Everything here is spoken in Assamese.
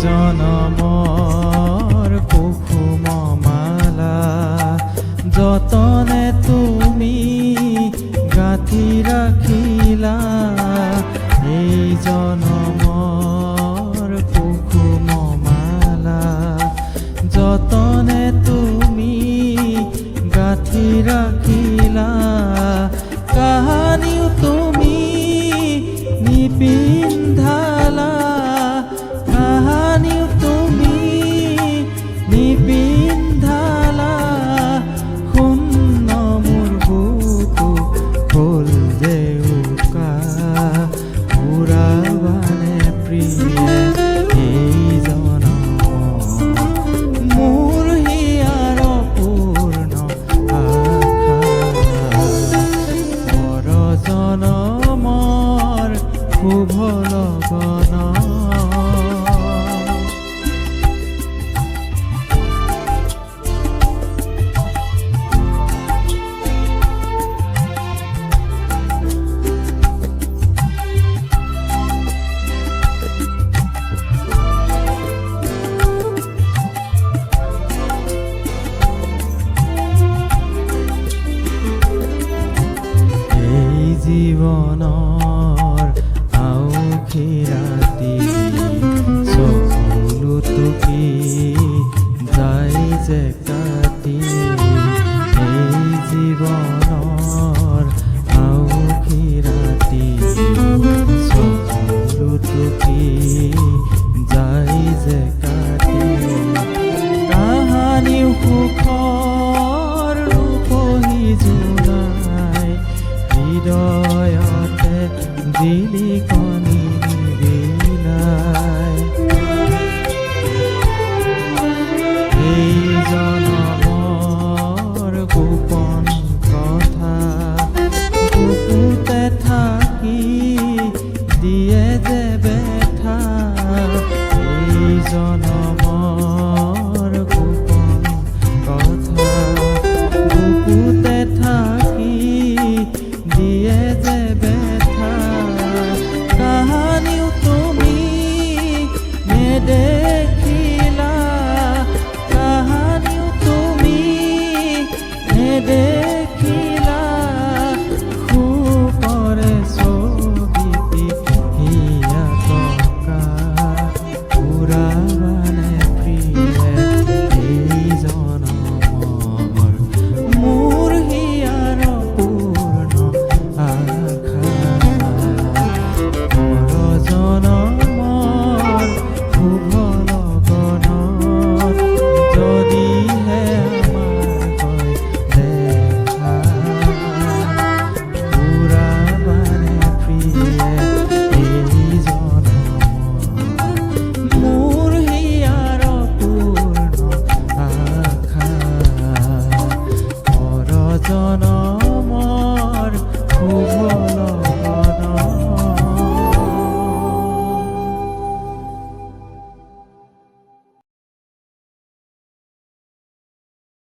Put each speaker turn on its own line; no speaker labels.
জনমৰ কুসুম মালা যতনে তুমি গাঁঠি ৰাখিলা এই জনমৰ কুসুম মালা যতনে তুমি গাঁঠি ৰাখিলা কাহানিও তুমি নিপিন্ধালা কাহানিও তুমি নিপিন্ধালা শূন্য মোৰ বুকু হ'ল যে উকা ঘূৰাবানে প্ৰিয়ে এই জনম মোৰ হিয়াৰ পূৰ্ণ আশা পৰ জনমৰ শুভ লগন জীৱনৰ আউখি ৰাতি চকুলো টুকি যাই যে কাটি এই জীৱনৰ আউখি ৰাতি চকুলো টুকি যাই যে কাটি কাহানিও সুখৰ ৰূপহী জোনাই হৃদয়তে জিলিকনি